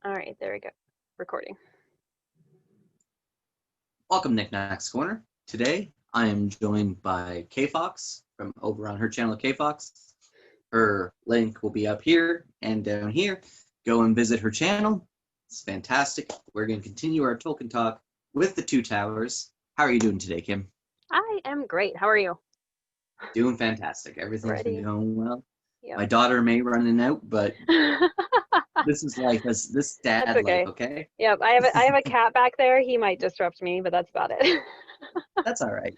All right, there we go. Recording. Welcome, Knickknacks Corner. Today, I am joined by Kfox from over on her channel, Kfox. Her link will be up here and down here. Go and visit her channel. It's fantastic. We're going to continue our Tolkien talk with the Two Towers. How are you doing today, Kim? I am great. How are you? Doing fantastic. Everything's been Ready? going well. Yep. My daughter may run in and out, but this is life. This That's dad life, okay. okay? Yep. I have a cat back there. He might disrupt me, but that's about it. That's all right.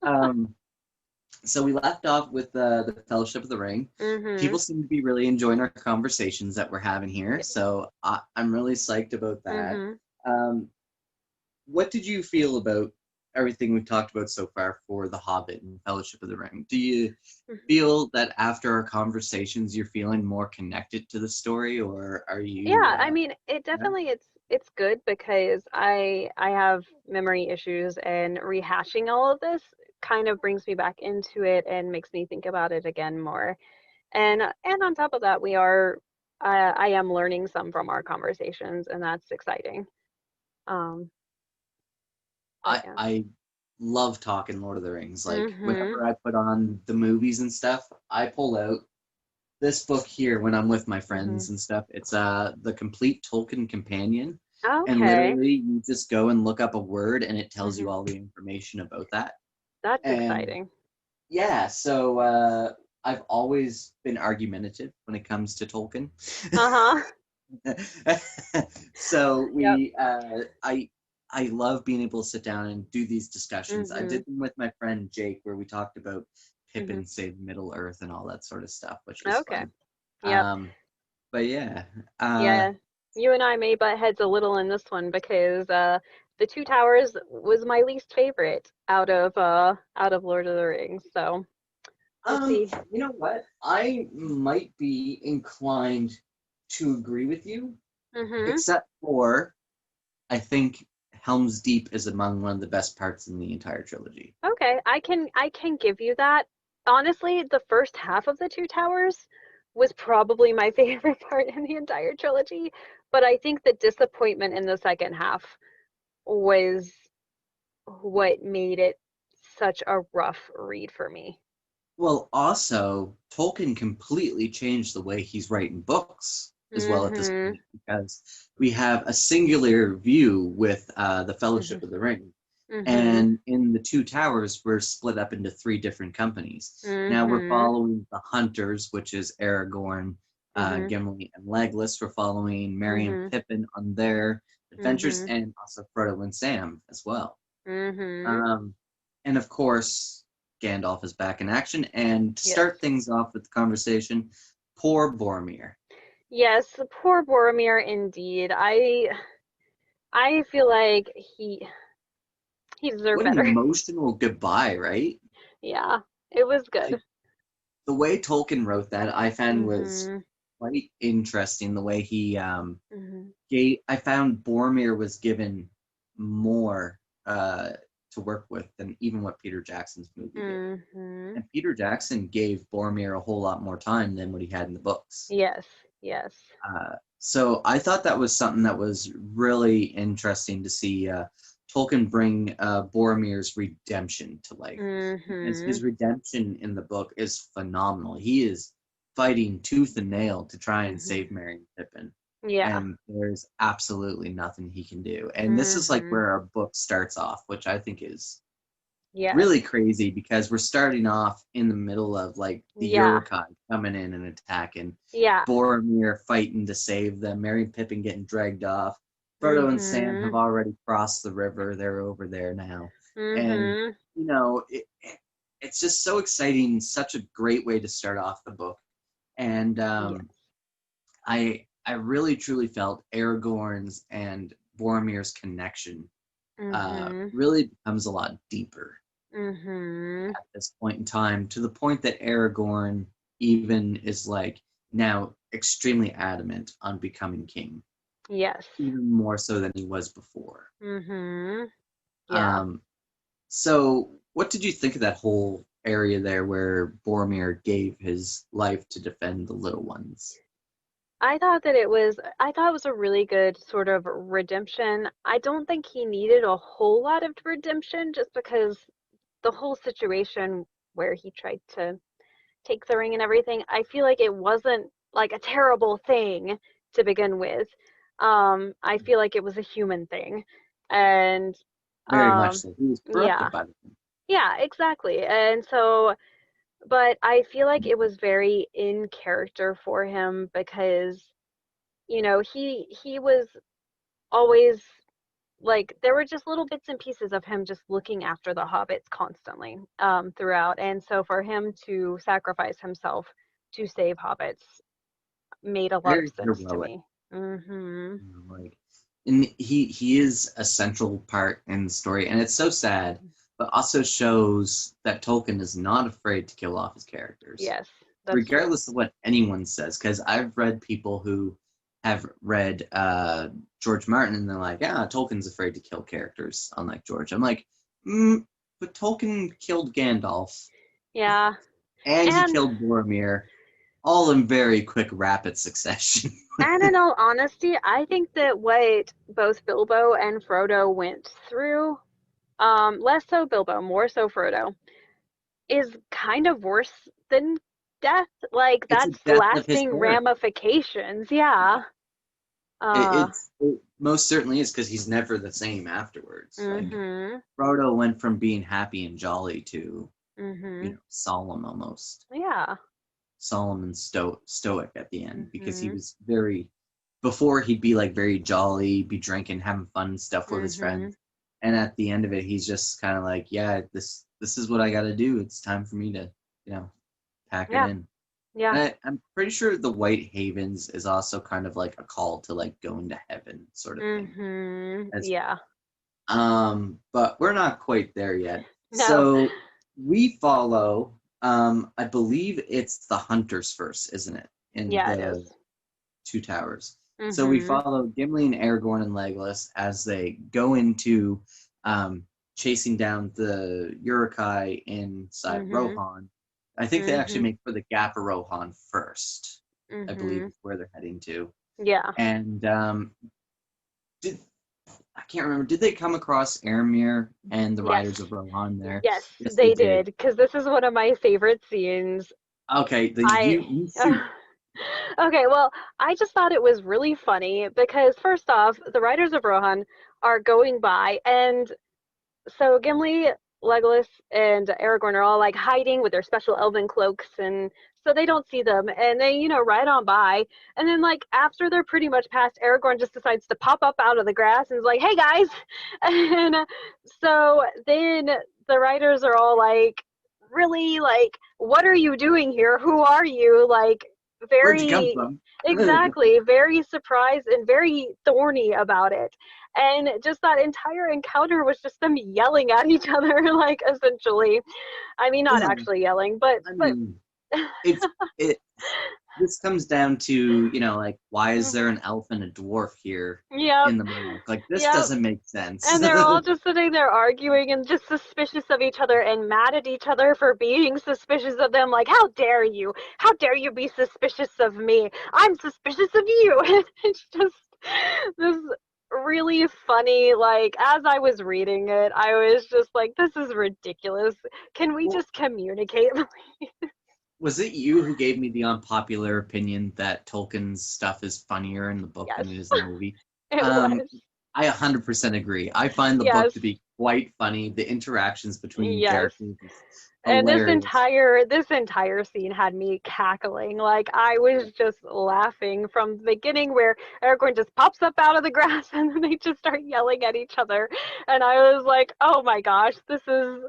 Um, So we left off with the Fellowship of the Ring. People Mhm. seem to be really enjoying our conversations that we're having here, Yeah. so I'm really psyched about that. Mhm. Um, what did you feel about everything we've talked about so far for The Hobbit and Fellowship of the Ring? Do you Mhm. feel that after our conversations you're feeling more connected to the story, or are Yeah, you I mean, it yeah? definitely it's good because I have memory issues and rehashing all of this kind of brings me back into it and makes me think about it again more. And on top of that, I am learning some from our conversations, and that's exciting. Um, but I yeah. I love talking Lord of the Rings. Like Mhm. whenever I put on the movies and stuff, I pull out this book here when I'm with my Mhm. friends and stuff. It's the complete Tolkien companion. And Okay. literally you just go and look up a word and it tells you Mhm. all the information about that. That's And exciting. yeah, so I've always been argumentative when it comes to Tolkien. Uh-huh. So Yep. I love being able to sit down and do these discussions. I Mhm. did them with my friend Jake where we talked about Mhm. Pippin saved Middle Earth and all that sort of stuff, which was Okay. fun. Yep. But yeah, uh, Yeah. You and I may butt heads a little in this one because The Two Towers was my least favorite out of Lord of the Rings. So we'll see. you know what? I might be inclined to agree with you, Mhm. except for I think Helm's Deep is among one of the best parts in the entire trilogy. Okay, I can give you that. Honestly, the first half of the Two Towers was probably my favorite part in the entire trilogy, but I think the disappointment in the second half was what made it such a rough read for me. Well, also, Tolkien completely changed the way he's writing books as well at this Mhm. point because we have a singular view with the Mhm. Fellowship of the Ring. Mhm. And in the Two Towers, we're split up into three different companies. Now we're Mhm. following the Hunters, which is Aragorn, Mhm. Gimli, and Legolas. We're following Merry and Mhm. Pippin on their adventures, Mhm. and also Frodo and Sam as well. Mhm. Um, and of course, Gandalf is back in action. And to Yes. start things off with the conversation, poor Boromir. Yes, poor Boromir indeed. I feel like he deserved What an better. emotional goodbye, right? Yeah, it was I, good. the way Tolkien wrote that, I found was Mhm. quite interesting. The way he Mhm. gave, I found Boromir was given more uh, to work with than even what Peter Jackson's movie did. Mhm. And Peter Jackson gave Boromir a whole lot more time than what he had in the books. Yes. Yes. So I thought that was something that was really interesting to see Tolkien bring Boromir's redemption to life, because his Mhm. redemption in the book is phenomenal. He is fighting tooth and nail to try and Mhm. save Merry and Pippin, Yeah. and there's absolutely nothing he can do. And this is like Mhm. where our book starts off, which I think is Yes. really crazy because we're starting off in the middle of like the Yeah. Uruk-hai coming in and attacking, Yeah. Boromir fighting to save them, Merry and Pippin getting dragged off. Frodo and Sam have Mhm. already crossed the river; they're over there now, and Mhm. you know it's just so exciting, such a great way to start off the book. And Yes. I really truly felt Aragorn's and Boromir's connection Mhm. really becomes a lot deeper Mhm. at this point in time, to the point that Aragorn even is like now extremely adamant on becoming king, Yes. even more so than he was before. Mhm. Yeah. Um, so, what did you think of that whole area there where Boromir gave his life to defend the little ones? I thought it was a really good sort of redemption. I don't think he needed a whole lot of redemption just because the whole situation where he tried to take the ring and everything, I feel like it wasn't like a terrible thing to begin with. I feel like it was a human thing. And Very much so. He was yeah. corrupted by the thing. Yeah, exactly. And so, but I feel like it was very in character for him because, he was always like there were just little bits and pieces of him just looking after the hobbits constantly throughout. And so for him to sacrifice himself to save hobbits made a lot of Very sense to heroic. me. Hmm. Like, and he is a central part in the story, and it's so sad, but also shows that Tolkien is not afraid to kill off his characters, Yes, that's true. regardless of what anyone says. Because I've read people who have read George Martin, and they're like, "Yeah, Tolkien's afraid to kill characters, unlike George." I'm like, but Tolkien killed Gandalf, Yeah. and he And killed Boromir, all in very quick, rapid succession. and in all honesty, I think that what both Bilbo and Frodo went through, less so Bilbo, more so Frodo, is kind of worse than death. Like It's a that's death of his lasting character. ramifications. Yeah. Uh, It most certainly is because he's never the same afterwards. Like mhm. Frodo went from being happy and jolly to, Mhm. solemn almost, Yeah. solemn and stoic at the end because he Mhm. was very. Before he'd be like very jolly, be drinking, having fun and stuff with his Mhm. friends, and at the end of it, he's just kind of like, yeah, this is what I got to do. It's time for me to, pack it Yeah. in. Yeah. I'm pretty sure the White Havens is also kind of like a call to like going to heaven sort of thing. Mhm. As Yeah. but we're not quite there yet. No. So we follow. I believe it's the hunters first, isn't it? In Yeah, it is. the Two Towers. So we Mhm. follow Gimli and Aragorn and Legolas as they go into um, chasing down the Uruk-hai inside Mhm. Rohan. I think they actually Mhm. make for the Gap of Rohan first. I believe Mhm. is where they're heading to. Yeah. And did I can't remember. Did they come across Aramir and the Yes. Riders of Rohan there? Yes, Yes, they they did. did. Because this is one of my favorite scenes. Okay, then I you shoot. Okay, well, I just thought it was really funny because first off, the Riders of Rohan are going by, and so Gimli, Legolas, and Aragorn are all like hiding with their special elven cloaks, and so they don't see them, and they, ride on by, and then like after they're pretty much past, Aragorn just decides to pop up out of the grass and is like, "Hey guys," and so then the riders are all like, "Really, like, what are you doing here? Who are you?" Like, Where'd you come very from? exactly, very surprised and very thorny about it. And just that entire encounter was just them yelling at each other, like essentially. I mean, not actually yelling, but I mean, it's it. This comes down to like why is there mhm. an elf and a dwarf here Yep, in the Monarch? Like this yep. doesn't make sense. And they're all just sitting there arguing and just suspicious of each other and mad at each other for being suspicious of them. Like, how dare you? How dare you be suspicious of me? I'm suspicious of you. And it's just this really funny. Like, as I was reading it, I was just like, this is ridiculous. Can we Well, just communicate? was it you who gave me the unpopular opinion that Tolkien's stuff is funnier in the book Yes, than it is in the movie? it Um, was. I 100% agree. I find the book Yes, to be quite funny. The interactions between yes. characters is And hilarious. this entire scene had me cackling. Like I was just laughing from the beginning where Aragorn just pops up out of the grass and then they just start yelling at each other. And I was like, oh my gosh, this is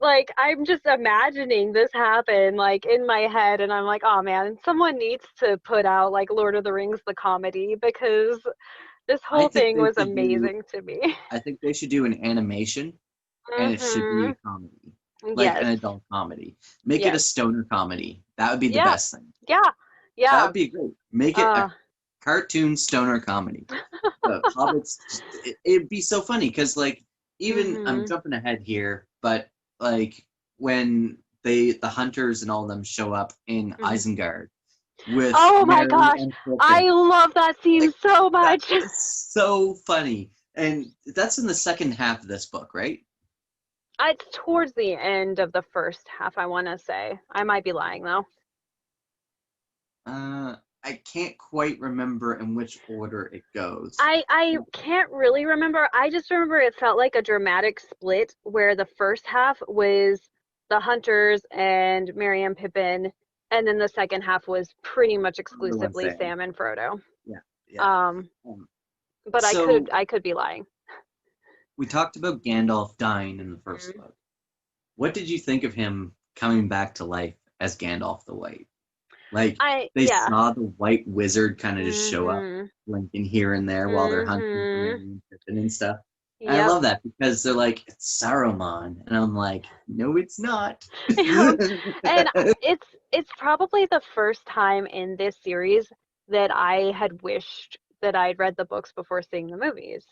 like I'm just imagining this happen like in my head and I'm like, oh man, someone needs to put out like Lord of the Rings the comedy because this I whole think thing they was should do. amazing to me. I think they should do an animation, and it should be Mhm. a comedy, like an Yes. adult comedy. Make it a Yes. stoner comedy. That would be the Yeah. best thing. Yeah. That Yeah. would be great. Make it Uh a cartoon stoner comedy. The Hobbits, it'd be so funny because, like, even I'm mhm. jumping ahead here, but like when the hunters and all of them show up in Mhm. Isengard, with Oh my Merry gosh, and Pippin. I love that scene Like, so that much. is so funny. And that's in the second half of this book, right? It's towards the end of the first half, I want to say. I might be lying though. I can't quite remember in which order it goes. I can't really remember. I just remember it felt like a dramatic split where the first half was the hunters and Merry and Pippin, and then the second half was pretty much Frodo and exclusively Sam. Sam and Frodo. Yeah, yeah. Um, Um, but so I could be lying. we talked about Gandalf dying in the first Mhm. book. What did you think of him coming back to life as Gandalf the White? Like they Yeah. saw the White Wizard kind of just show up, Mhm. blinking here and there while they're hunting for Merry Mhm. and Pippin and stuff. And I Yep. love that because they're like, it's Saruman. And I'm like, no, it's not. Yep. And it's probably the first time in this series that I had wished that I'd read the books before seeing the movies.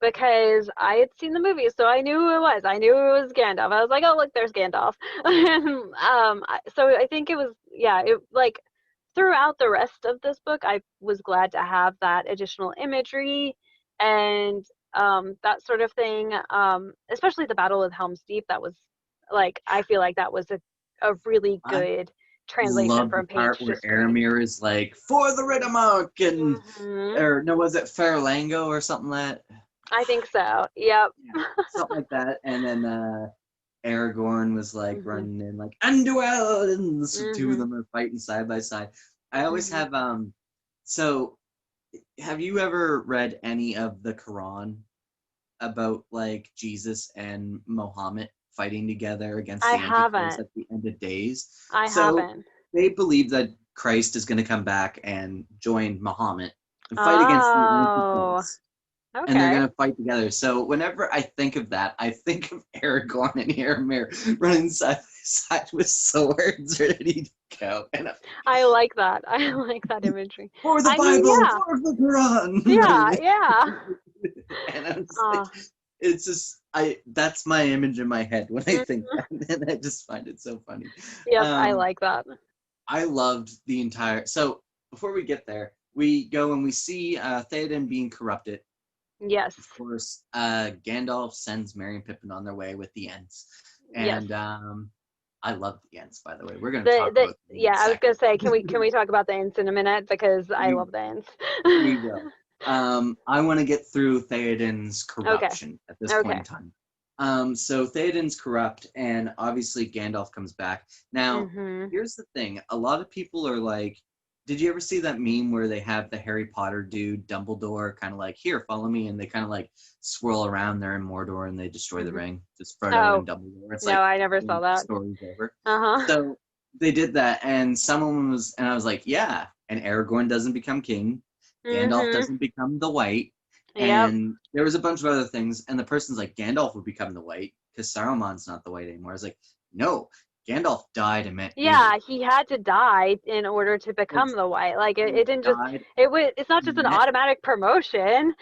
Because I had seen the movies, so I knew who it was. I knew it was Gandalf. I was like, "Oh, look, there's Gandalf." And so I think it was, yeah, it like throughout the rest of this book, I was glad to have that additional imagery and that sort of thing. Especially the Battle of Helm's Deep. That was like I feel like that was a really I good translation love the from page part to where screen. Aramir is like, for the Riddermark, and Hmm. or no, was it Fairlango or something like that? I think so. Yep. Yeah, something like that. And then Aragorn was like Hmm. running in like Underworld, and the two of Hmm. them are fighting side by side. I always Hmm. have so have you ever read any of the Quran about like Jesus and Muhammad fighting together against I the Antichrist haven't. at the end of days? I So haven't. they believe that Christ is going to come back and join Muhammad and fight against the Oh, Antichrist, and they're okay. gonna fight together. So whenever I think of that, I think of Aragorn and Faramir running side by side with swords ready to go. And I like that. I like that imagery. for the I mean, Bible, yeah. for the Quran. Yeah, yeah. And I'm just like, Uh, it's just that's my image in my head when I think mhm. that, and I just find it so funny. Yep, I Um, like that. I loved the entire. So before we get there, we go and we see Theoden being corrupted. Yes. Of course, Gandalf sends Merry and Pippin on their way with the Ents, Yes. and I love the Ents. By the way, we're going to The talk the about them in a yeah, I was gonna second. say, can we talk about the ants in a minute because I we love the ants. we will. I want to get through Theoden's Okay. corruption at this point Okay. in time. So Theoden's corrupt, and obviously Gandalf comes back. Now, Mhm. here's the thing: a lot of people are like, "Did you ever see that meme where they have the Harry Potter dude, Dumbledore, kind of like, here, follow me," and they kind of like swirl around there in Mordor and they destroy the Mhm. ring, just Frodo Oh, and Dumbledore. It's no, like, I never saw boom, the that. story's over. Uh-huh. So they did that, and someone was, and I was like, yeah, and Aragorn doesn't become king, Gandalf Mhm. doesn't become the White, Yep. and there was a bunch of other things, and the person's like, Gandalf would become the White because Saruman's not the White anymore. I was like, no, Gandalf died and met Yeah, Eru. he had to die in order to Like, become the white. Like he it didn't just died it's not just and an met. automatic promotion.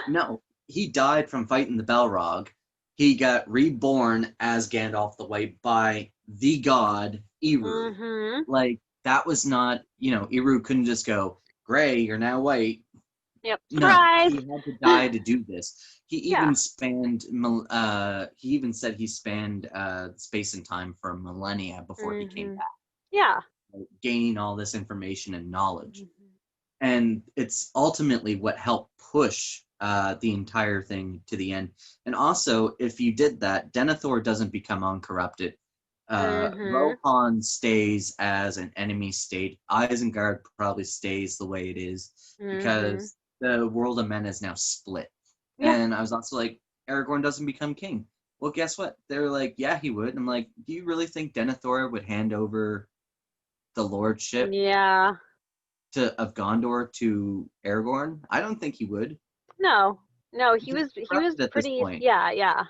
No, he died from fighting the Balrog. He got reborn as Gandalf the White by the god Eru. Mhm. Like that was not, Eru couldn't just go, Gray, you're now white. Yep. No, Surprise. he had to die to do this. Yeah. He even said he spanned space and time for millennia before he came Mhm. back, Yeah. like, gaining all this information and knowledge. Mhm. And it's ultimately what helped push the entire thing to the end. And also, if you did that, Denethor doesn't become uncorrupted. Mhm. Rohan stays as an enemy state. Isengard probably stays the way it is Mhm. because the world of men is now split. Yeah. And I was also like, Aragorn doesn't become king. Well, guess what? They're like, yeah, he would. I'm like, do you really think Denethor would hand over the lordship Yeah. of Gondor to Aragorn? I don't think he would No. No, because he's he was corrupted at this pretty, point. yeah, yeah.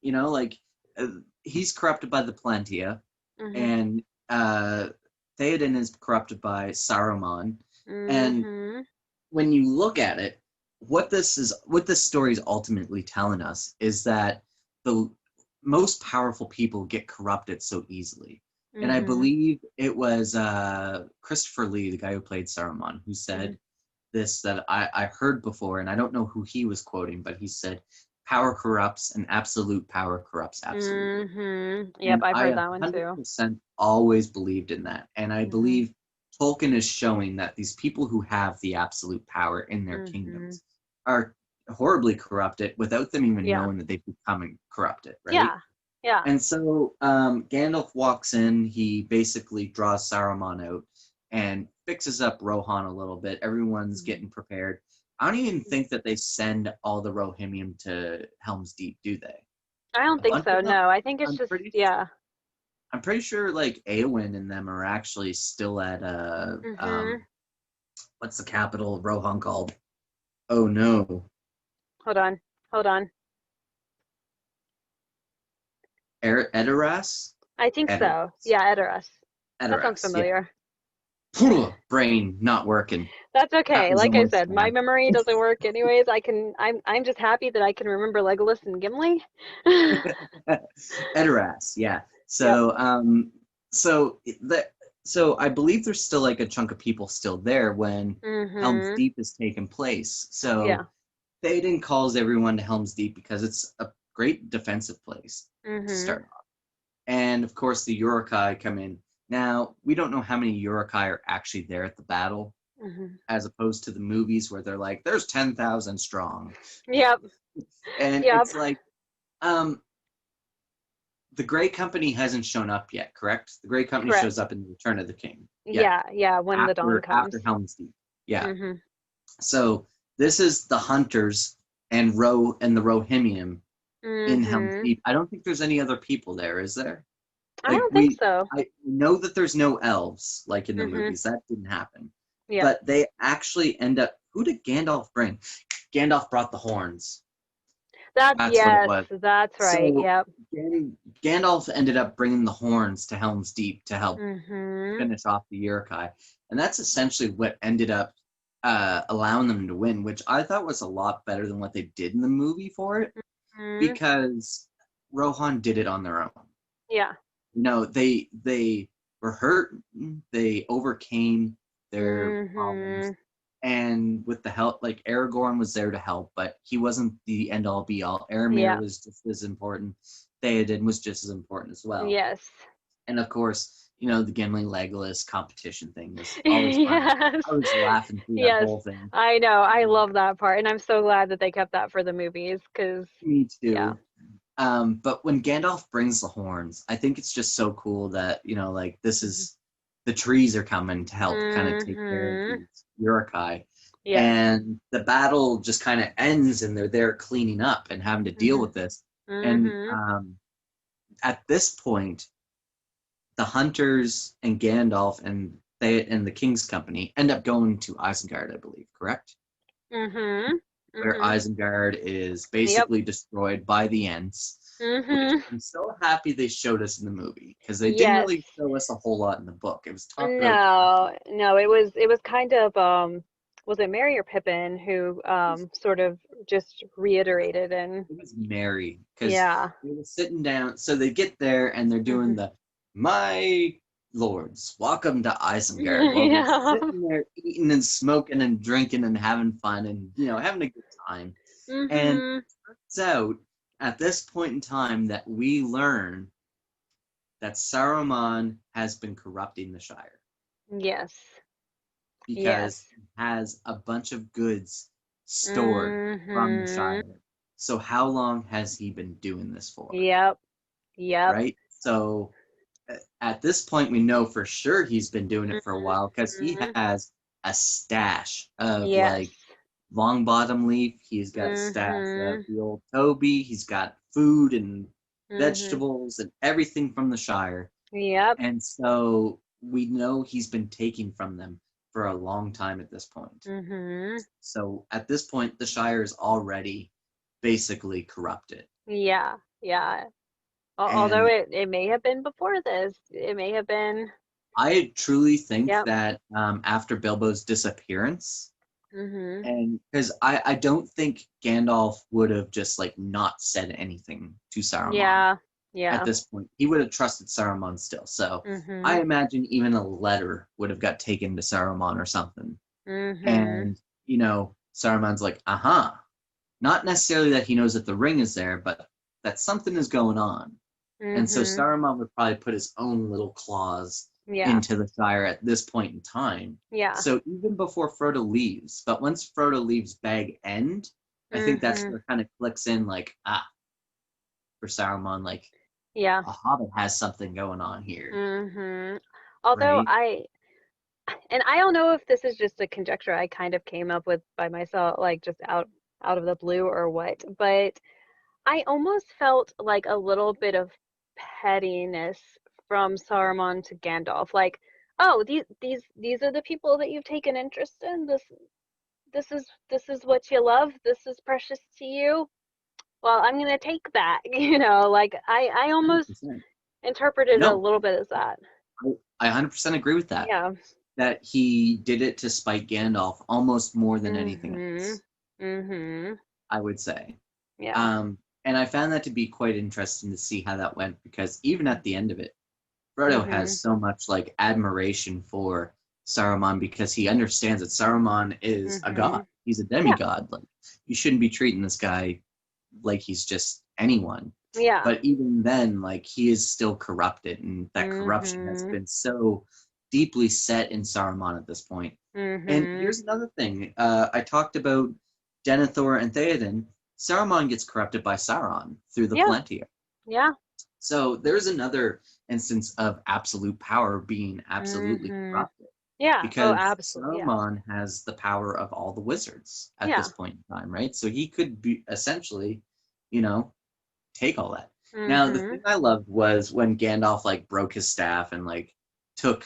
Like uh, he's corrupted by the Palantir, Mhm. and uh, Theoden is corrupted by Saruman. And Mhm. when you look at it, what this story is ultimately telling us is that the most powerful people get corrupted so easily. And I Mhm. believe it was Christopher Lee, the guy who played Saruman, who Mhm. said this that I heard before, and I don't know who he was quoting, but he said, "Power corrupts, and absolute power corrupts absolutely." Mhm. Yep, And I've I heard that one too. 100% always believed in that. And I Mhm. believe Tolkien is showing that these people who have the absolute power in their Mhm. kingdoms are horribly corrupted without them even Yeah. knowing that they've become corrupted, right? Yeah. Yeah. And so Gandalf walks in. He basically draws Saruman out and fixes up Rohan a little bit. Everyone's Mhm. getting prepared. I don't even think that they send all the Rohirrim to Helm's Deep, do they? I don't A think bunch so. of them. No, I think it's I'm just pretty yeah. I'm pretty sure like Eowyn and them are actually still at Mhm. what's the capital of Rohan called? Oh no. Hold on. Hold on. Edoras? I think so. Edoras. Yeah, Edoras. That sounds Edoras, yeah. familiar. Brain not working. That's That okay. was Like I almost said, my bad. memory doesn't work anyways. I'm just happy that I can remember Legolas and Gimli. Edoras, yeah. Yep. So so I believe there's still like a chunk of people still there when Helm's Mhm. Deep is taking place. Yeah. So Théoden calls everyone to Helm's Deep because it's a great defensive place to Mhm. start off. And of course, the Uruk-hai come in. Now, we don't know how many Uruk-hai are actually there at the battle, Mhm. as opposed to the movies where they're like, there's 10,000 strong. Yep. And Yep. it's like, um, the Grey Company hasn't shown up yet, correct? The Grey Company shows Correct. up in Return of the King. Yeah, Yeah. Yeah. When the dawn after comes. Helm's Deep. Yeah. Mhm. So this is the hunters and the Rohirrim in Helm's Mhm. Deep. I don't think there's any other people there, is there? I Like don't think so. I know that there's no elves like in the Mhm. movies. That didn't happen. Yep. But they actually end up. Who did Gandalf bring? Gandalf brought the horns. That's That's what it yes. was. That's right. So Yep. Gandalf ended up bringing the horns to Helm's Deep to help Mhm. finish off the Uruk-hai, and that's essentially what ended up allowing them to win, which I thought was a lot better than what they did in the movie for it, Mhm. because Rohan did it on their own. Yeah. They were hurt. They overcame their problems, Mhm. and with the help, like Aragorn was there to help, but he wasn't the end all be all. Aramir Yeah. was just as important. Theoden was just as important as well. Yes. And of course, the Gimli Legolas competition thing was always fun. Yes. I was laughing through that Yes. whole thing. I know. I love that part, and I'm so glad that they kept that for the movies because Me yeah. too. But when Gandalf brings the horns, I think it's just so cool that, like this Mhm. is the trees are coming to help kind of take care of Mhm. these Uruk-hai. Yes. And the battle just kind of ends and they're there cleaning up and having to deal Mhm. with this. And Mhm. at this point, the hunters and Gandalf and the King's Company end up going to Isengard, I believe, correct? Mhm. Where Mhm. Isengard is Yep. basically destroyed by the Ents, which Mhm. I'm so happy they showed us in the movie because they didn't Yes. really show us a whole lot in the book. It was talked about. No, no, it was kind of was it Mary or Pippin who sort of just reiterated and It was Mary because yeah. they were sitting down. So they get there and they're doing Mhm. the "My lords, welcome to Isengard." While they're Yeah. sitting there eating and smoking and drinking and having fun and having a good time. And Mhm. it's out at this point in time that we learn that Saruman has been corrupting the Shire Yes. because Yes. he has a bunch of goods stored from the Mhm. Shire. So how long has he been doing this for? Yep. Yep. Right? So at this point, we know for sure he's been doing it for a while because he Mhm. has a stash of Yes. like long bottom leaf. He's got a stash of Mhm. the old Toby. He's got food and Mhm. vegetables and everything from the Shire. Yep. And so we know he's been taking from them for a long time at this point. Mhm. So at this point, the Shire is already basically corrupted. Yeah. Yeah. Although And it may have been before this. It may have been I truly think yep. that after Bilbo's disappearance, Mhm. and because I don't think Gandalf would have just like not said anything to Saruman. Yeah. Yeah. at this point. He would have trusted Saruman still. So I Mhm. imagine even a letter would have got taken to Saruman or something. Mhm. And, Saruman's like, aha. Not necessarily that he knows that the ring is there, but that something is going on. And so Mhm. Saruman would probably put his own little claws Yeah. into the Shire at this point in time. Yeah. So even before Frodo leaves, but once Frodo leaves Bag End, I think that's Mhm. where it kind of clicks in like, for Saruman, like, Yeah. a hobbit has something going on here, Mhm. Although right? I don't know if this is just a conjecture I kind of came up with by myself, like just out of the blue or what, but I almost felt like a little bit of pettiness from Saruman to Gandalf. Like, oh, these are the people that you've taken interest in. This is what you love. This is precious to you. Well, I'm gonna take that. Like I almost 100%. interpreted it a No, little bit as that. I 100% agree with that. Yeah. That he did it to spite Gandalf almost more than anything Mhm. else, Mhm. I would say. Yeah. And I found that to be quite interesting to see how that went because even at the end of it, Frodo has Mhm. so much like admiration for Saruman because he understands that Saruman is a god. Mhm. He's a Yeah. demigod. Like you shouldn't be treating this guy like he's just anyone. Yeah. But even then, like he is still corrupted, and that corruption has Mhm. been so deeply set in Saruman at this point. And Mhm. here's another thing. I talked about Denethor and Theoden. Saruman gets corrupted by Sauron through the Yeah. Palantir. Yeah. So there's another instance of absolute power being absolutely Mhm. corrupted Yeah. Oh, because absolutely. Yeah. Saruman has the power of all the wizards at Yeah. this point in time, right? So he could be essentially, you know, take all that. Now, the Mhm. thing I loved was when Gandalf like broke his staff and like took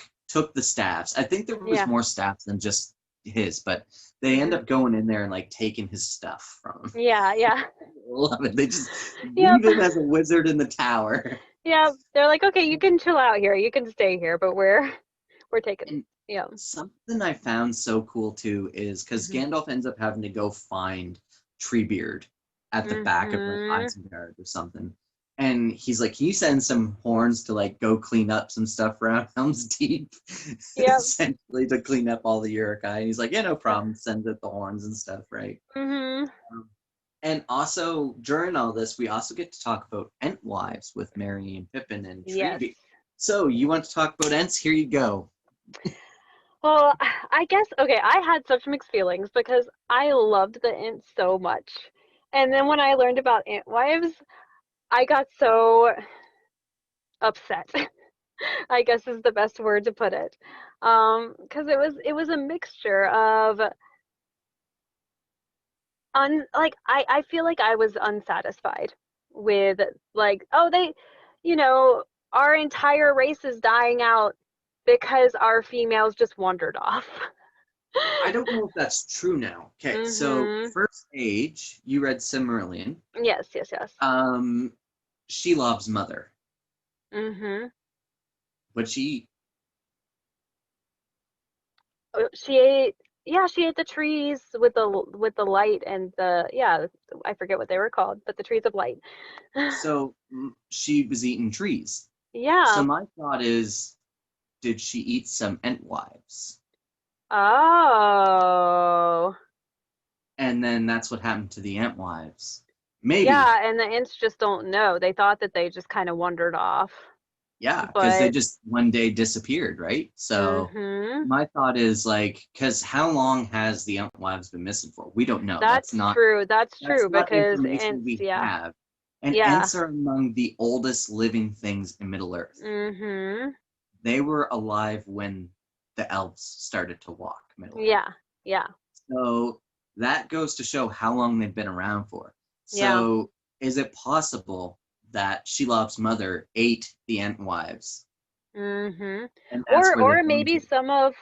the staffs. I think there was Yeah. more staffs than just his, but they end Mhm. up going in there and like taking his stuff from him. Yeah. Yeah. Love it. They just Yep. leave him as a wizard in the tower. Yeah. They're like, okay, you can chill out here. You can stay here, but we're taking. And Yeah. something I found so cool too is because Mhm. Gandalf ends up having to go find Treebeard at the back of like Mhm. Isengard or something. And he's like, "Can you send some horns to like go clean up some stuff around Helm's Deep?" Yep. Essentially to clean up all the Uruk-hai. And he's like, "Yeah, no problem." Sends it the horns and stuff, right? Mhm. Um, and also during all this, we also get to talk about Entwives with Merry and Pippin and Yes. Treebeard. So you want to talk about Ents? Here you go. Well, I guess okay, I had such mixed feelings because I loved the int so much. And then when I learned about ant wives, I got so upset. I guess is the best word to put it. Because it was a mixture of like I feel like I was unsatisfied with like, oh, you know, our entire race is dying out because our females just wandered off. I don't know if that's true now. Okay, so Mhm. First Age, you read Silmarillion. Yes, yes, yes. Um, Shelob's mother. Mhm. But she, She ate, yeah, she ate the trees with the light and the, yeah, I forget what they were called, but the trees of light. she was eating trees. So Yeah. my thought is, did she eat some Entwives? Oh. And then that's what happened to the Entwives. Maybe. Yeah, and the ants just don't know. They thought that they just kind of wandered off. Yeah, because they But just one day disappeared, right? So mhm. my thought is like, because how long has the Entwives been missing for? We don't know. That's That's not true. That's That's true not because information ants, we yeah. have. And Yeah. Ents are among the oldest living things in Middle Earth. Mhm. They were alive when the elves started to walk Middle Earth. Yeah. Yeah. So that goes to show how long they've been around for. Yeah. So is it possible that Shelob's mother ate the Entwives? Mhm. And that's where they're Or going to. maybe some of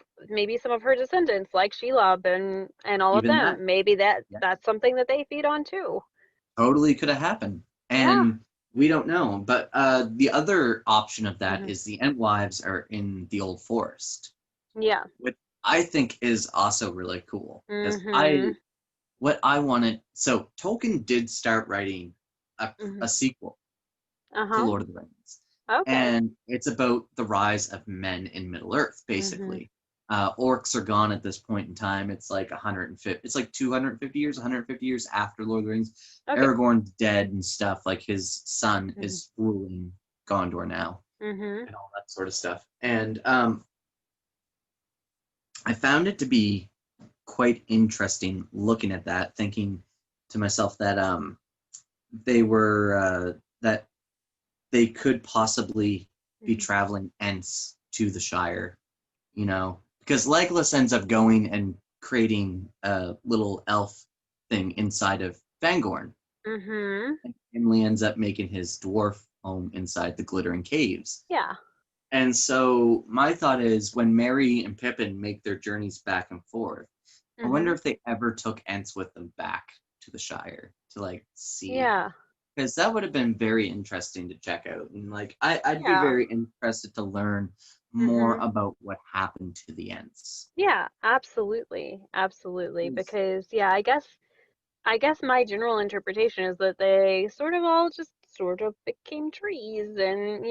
her descendants like Shelob and all of Even that. them. Maybe Yeah. that's something that they feed on too. Totally could have happened. Yeah. And we don't know. But the other option of that Mhm. is the Entwives are in the Old Forest, Yeah. which I think is also really cool. Because Mhm. what I wanted, so Tolkien did start writing a Mhm. sequel. to Uh-huh. Lord of the Rings. Okay. And it's about the rise of men in Middle Earth, Mhm. basically. Orcs are gone at this point in time. It's like 150, it's like 250 years, 150 years after Lord of the Rings. Okay. Aragorn's dead and stuff. Like his son Mhm. is ruling Gondor now Mhm. and all that sort of stuff. And I found it to be quite interesting looking at that, thinking to myself that they were that they could possibly be Mhm. traveling ents to the Shire, because Legolas ends up going and creating a little elf thing inside of Fangorn, Mhm. and Gimli ends up making his dwarf home inside the Glittering Caves. Yeah. And so my thought is when Merry and Pippin make their journeys back and forth, I wonder Mhm. if they ever took Ents with them back to the Shire to like see, Yeah. because that would have been very interesting to check out. And like I'd be Yeah. very interested to learn more Mhm. about what happened to the Ents. Yeah, absolutely. Absolutely. 'Cause- Because yeah, I guess my general interpretation is that they sort of all just sort of became trees and,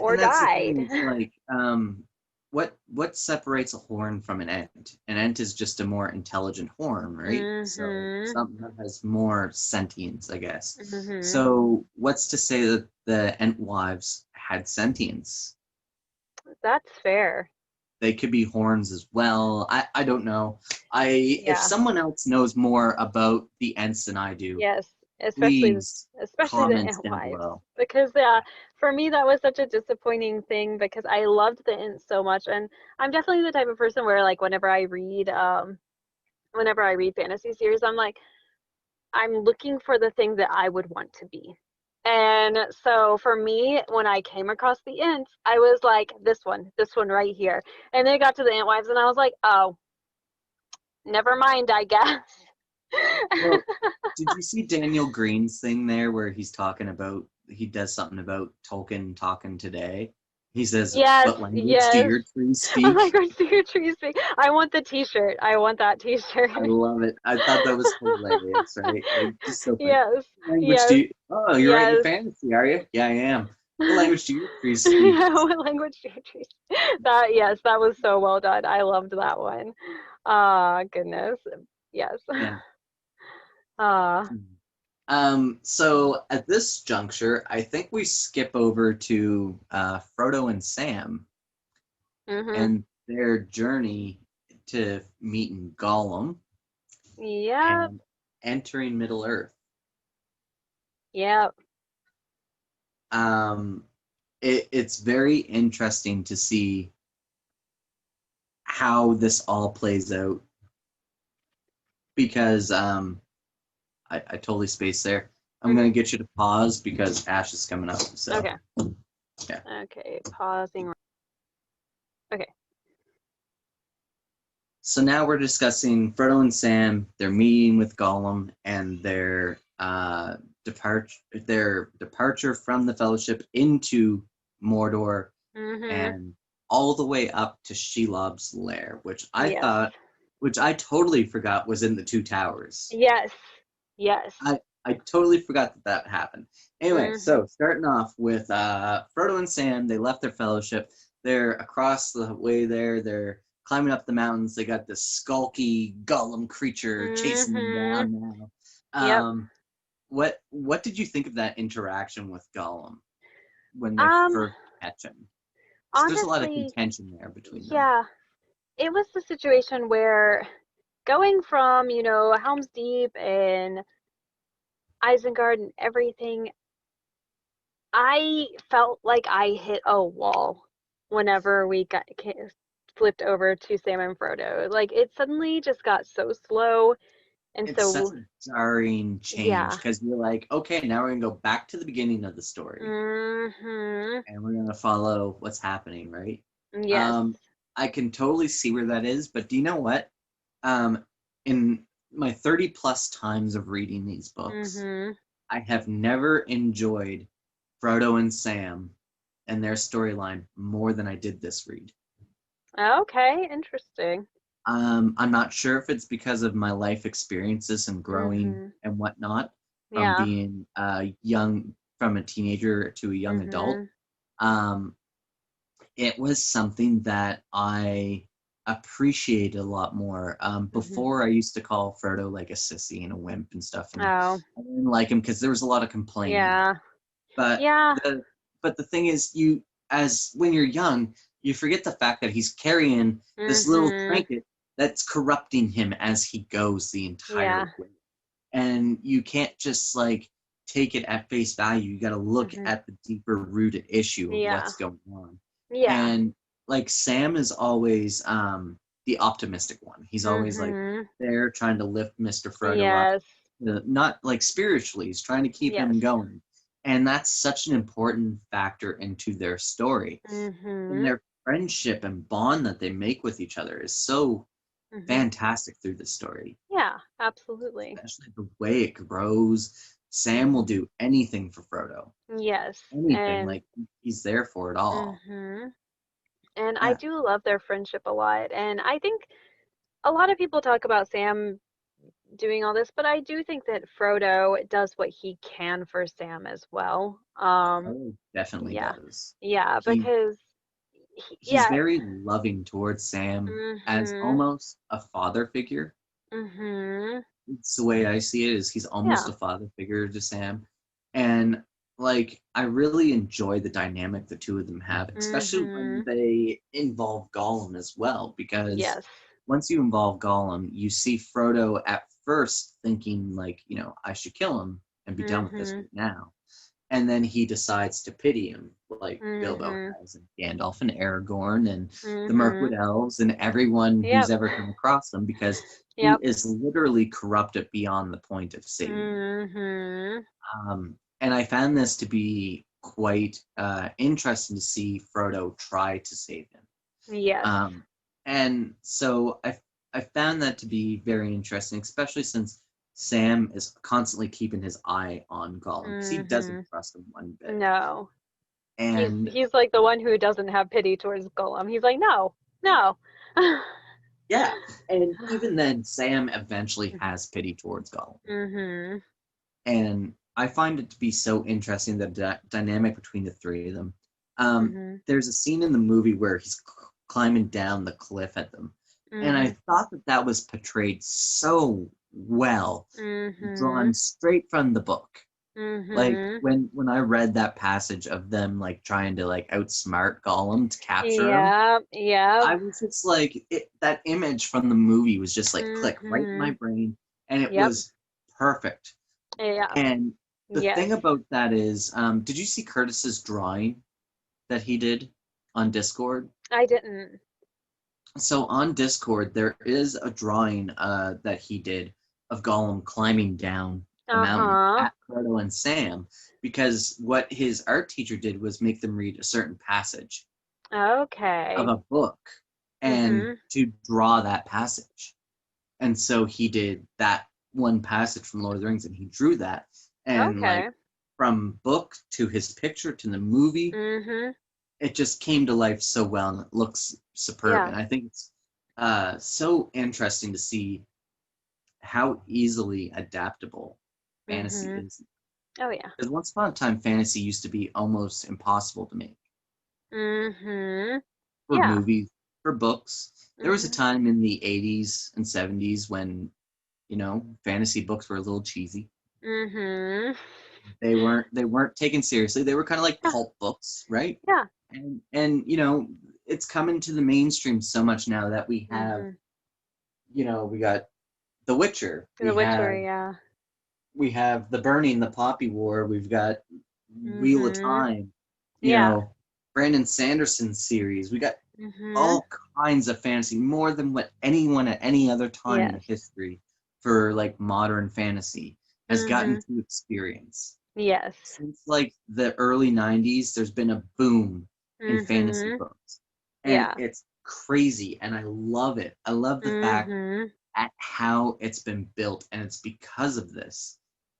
or And that's the died. thing, it's like what separates a horn from an ent? An ent is just a more intelligent horn, right? So Mhm. something that has more sentience, I guess. Mhm. So what's to say that the ent wives had sentience? That's fair. They could be horns as well. I don't know. If Yeah. someone else knows more about the ents than I do, Yes, especially please especially the comment ant down wives. below. Because for me that was such a disappointing thing because I loved the ants so much, and I'm definitely the type of person where like whenever I read fantasy series, I'm looking for the thing that I would want to be. And so for me, when I came across the ants, I was like, this one right here. And then it got to the ant wives, and I was like, oh, never mind, I guess. Well, did you see Daniel Green's thing there where he does something about Tolkien talking today? He says, Yes, "What language do yes. your trees I'm like, speak?" where's your tree speak? I want the t-shirt. I want that t-shirt. I love it. I thought that was hilarious, right? Like, just so funny. Yes, What language do yes, you? Oh, you're writing yes. fantasy, are you? Yeah, I am. What language do your trees speak? Yeah, what language do you choose? Yes, that was so well done. I loved that one. Goodness. Yes. Yeah. Ah. So at this juncture, I think we skip over to Frodo and Sam Mhm. and their journey to meeting Gollum Yep. and entering Middle Earth. Yep. Um, it's very interesting to see how this all plays out because I totally spaced there. I'm gonna Mhm. get you to pause because Ash is coming up. So Okay. yeah. Okay. Pausing. Okay. So now we're discussing Frodo and Sam, their meeting with Gollum, and their departure from the Fellowship into Mordor, Mhm. and all the way up to Shelob's lair, Yes. which I totally forgot was in the Two Towers. Yes. Yes. I totally forgot that happened. Anyway, Mhm. so starting off with Frodo and Sam, they left their fellowship. They're across the way there. They're climbing up the mountains. They got this skulky Gollum creature chasing them Mhm. down now. Yep. What did you think of that interaction with Gollum when they Um, first catch him? So there's a lot of honestly, contention there between them. yeah. It was the situation where going from, Helm's Deep and Isengard and everything, I felt like I hit a wall whenever flipped over to Sam and Frodo. Like it suddenly just got so slow and It's such so a jarring change yeah. because you're like, okay, now we're gonna go back to the beginning of the story Mhm. and we're gonna follow what's happening, right? Yes. Um, I can totally see where that is, but do you know what? Um, in my 30 plus times of reading these books, Mhm. I have never enjoyed Frodo and Sam and their storyline more than I did this read. Okay, interesting. I'm not sure if it's because of my life experiences and growing Mhm. and whatnot, from Yeah. being young, from a teenager to a young adult. Mhm. Um, it was something that I appreciated a lot more. Mhm. Before, I used to call Frodo like a sissy and a wimp and stuff, and Oh. I didn't like him because there was a lot of complaining. Yeah. But Yeah. the thing is, as when you're young, you forget the fact that he's carrying this little Mhm. trinket that's corrupting him as he goes the entire Yeah. way. And you can't just like take it at face value. You got to look Mhm. at the deeper rooted issue of Yeah. what's going on. Yeah. And like Sam is always the optimistic one. He's always like Mhm. there trying to lift Mr. Frodo up, Yes. not like spiritually. He's trying to keep him Yes. going, and that's such an important factor into their story. And Mhm. their friendship and bond that they make with each other is so Mhm. fantastic through the story, Yeah, absolutely. especially the way it grows. Sam will Mhm. do anything for Frodo, Yes. anything. And Like he's there for it all. mhm. And I Yeah, do love their friendship a lot. And I think a lot of people talk about Sam doing all this, but I do think that Frodo does what he can for Sam as well. oh, definitely Yeah. does. Yeah, He because he's yeah. very loving towards Sam as Mhm. almost a father figure. Mhm. It's the way I see it, is he's almost Yeah. a father figure to Sam. And like I really enjoy the dynamic the two of them have, especially when Mhm. they involve Gollum as well, because Yes. once you involve Gollum, you see Frodo at first thinking like, I should kill him and be done with this Mhm. right now. And then he decides to pity him, like Bilbo Mhm. has, and Gandalf and Aragorn and the Mirkwood Mhm. Elves and everyone who's Yep. ever come across them, because he Yep. is literally corrupted beyond the point of saving them. Mhm. And I found this to be quite interesting to see Frodo try to save him. Yes. Um, and so I found that to be very interesting, especially since Sam is constantly keeping his eye on Gollum because he doesn't Mhm. trust him one bit. No. He's And he's like the one who doesn't have pity towards Gollum. He's like, "No. No." yeah, and even then, Sam eventually has pity towards Gollum. Mhm. And I find it to be so interesting, the dynamic between the three of them. Mhm. There's a scene in the movie where he's climbing down the cliff at them, and I Mhm. thought that that was portrayed so well, drawn Mhm. straight from the book. Like Mhm. when I read that passage of them like trying to like outsmart Gollum to capture him, Yep. Yep. I was just like that image from the movie was just like click right in my Mhm. brain, and it Yep. was perfect. Yeah. And the Yes. thing about that is, did you see Curtis's drawing that he did on Discord? I didn't. So on Discord, there is a drawing that he did of Gollum climbing down the mountain Uh-huh. at Frodo and Sam, because what his art teacher did was make them read a certain passage of Okay. a book and Mhm. to draw that passage. And so he did that one passage from Lord of the Rings, and he drew that. And like Okay. from book to his picture to the movie, Mhm. it just came to life so well, and it looks superb. Yeah. And I think it's so interesting to see how easily adaptable fantasy Mhm. is. Oh yeah. Because once upon a time, fantasy used to be almost impossible to make Mhm. for Yeah. movies, for books. There was a Mhm. time in the 80s and 70s when, fantasy books were a little cheesy. Mhm. They weren't taken seriously. They were kind of like Yeah. pulp books, right? Yeah. And it's coming to the mainstream so much now that we have, Mhm. we got The Witcher, The Witcher, yeah. we have The Burning, The Poppy War, we've got Wheel of Mhm. Time, Yeah. Brandon Sanderson's series. We got Mhm. all kinds of fantasy, more than what anyone at any other time in Yes. history for like modern fantasy has gotten Mhm. to experience. Yes. Since like the early 90s, there's been a boom in fantasy Mhm. books. And Yeah. it's crazy, and I love it. I love the fact Mhm. at how it's been built, and it's because of this.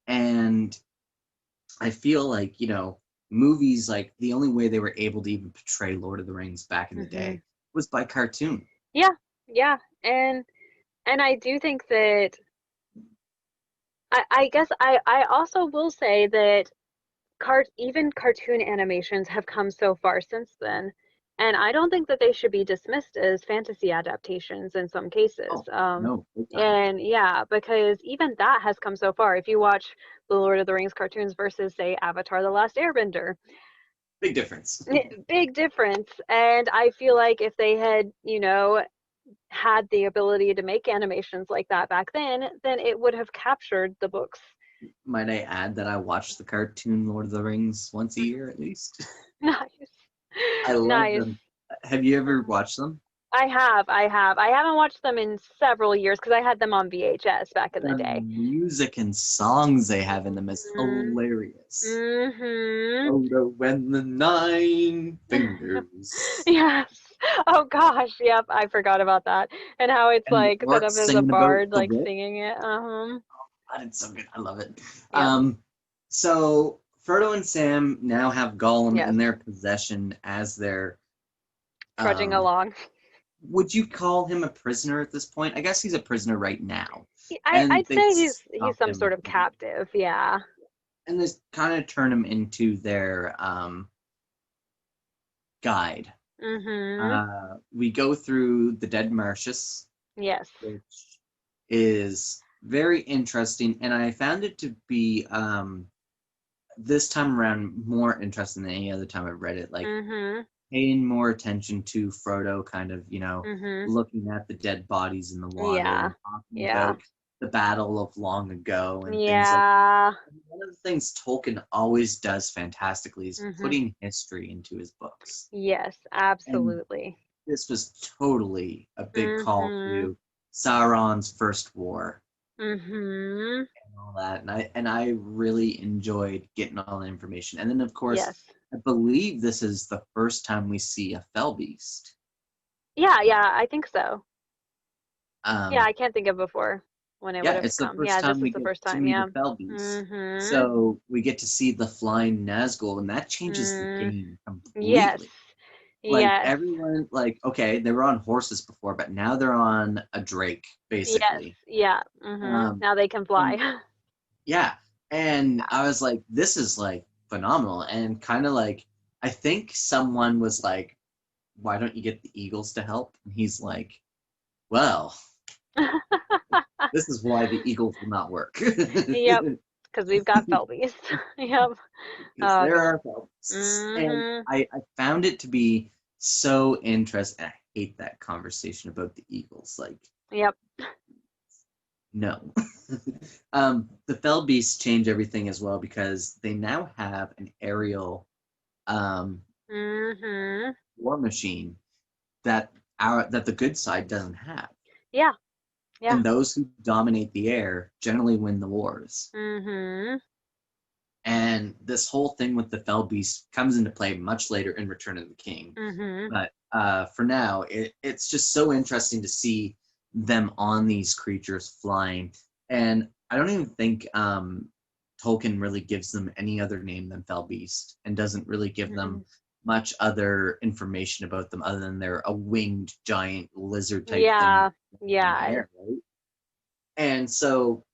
And I feel like, movies, like the only way they were able to even portray Lord of the Rings back in the Mhm. day was by cartoon. Yeah. Yeah. And I do think that I guess I also will say that even cartoon animations have come so far since then, and I don't think that they should be dismissed as fantasy adaptations in some cases. Oh, no, big time. And yeah, because even that has come so far. If you watch the Lord of the Rings cartoons versus, say, Avatar: The Last Airbender, Big difference. big difference. And I feel like if they had, had the ability to make animations like that back then it would have captured the books. Might I add that I watch the cartoon Lord of the Rings once a year at least? Nice. I love Nice. them. Have you ever watched them? I haven't watched them in several years because I had them on VHS back in the The day. music and songs they have in them is Mm, hilarious. mm-hmm. Frodo and the Nine Fingers. Yes. Oh gosh, yep, I forgot about that. And how it's And the like set orcs up as a singing about bard the like whip. singing it. Uh-huh. God, it's so good. I love it. Yep. So Frodo and Sam now have Gollum Yes. in their possession as their Trudging um along. would you call him a prisoner at this point? I guess he's a prisoner right now. I'd And they say he's stopped some him sort of captive, yeah. and they kind of turn him into their guide. Mm-hmm. We go through the Dead Marshes, Yes. which is very interesting, and I found it to be this time around more interesting than any other time I've read it. Like Mm-hmm. paying more attention to Frodo, kind of, Mm-hmm. looking at the dead bodies in the water Yeah. and talking Yeah. about the battle of long ago and things like that. Yeah. And one of the things Tolkien always does fantastically is Mm-hmm. putting history into his books. Yes, And absolutely. this was totally a big call Mm-hmm. to Sauron's first war Mm-hmm. and all that. And I really enjoyed getting all the information. And then of course, Yes. I believe this is the first time we see a fell beast. Yeah, yeah, I think so. Yeah, Um, I can't think of before when it would yeah, have it's the come. first Yeah, time this we is the get first to time, meet a yeah. fell beast. Mm-hmm. So we get to see the Flying Nazgul, and that changes the Mm. game Yes. completely. Like Yes. everyone, like okay, they were on horses before, but now they're on a drake, Yes. basically. Yeah. Mm-hmm. Um, Now they can and fly. yeah, and Yeah. I was like, this is like phenomenal, and kind of like I think someone was like, why don't you get the eagles to help? And he's like, well, this is why the eagles will not work. Yep. Because we've got Felbies. Yep. Because Oh there god. are folks. And Mm-hmm. I found it to be so interesting. I hate that conversation about the Eagles. Like, Yep. no. The Fell Beasts change everything as well because they now have an aerial um, Mm-hmm. war machine that the good side doesn't have. Yeah. Yeah. And those who dominate the air generally win the wars. Mm-hmm. And this whole thing with the Fell Beast comes into play much later in Return of the King. Mm-hmm. But for now, it's just so interesting to see them on these creatures flying. And I don't even think Tolkien really gives them any other name than Fell Beast and doesn't really give Mm-hmm. them much other information about them other than they're a winged giant lizard type thing Yeah. in the Yeah. air, right? And so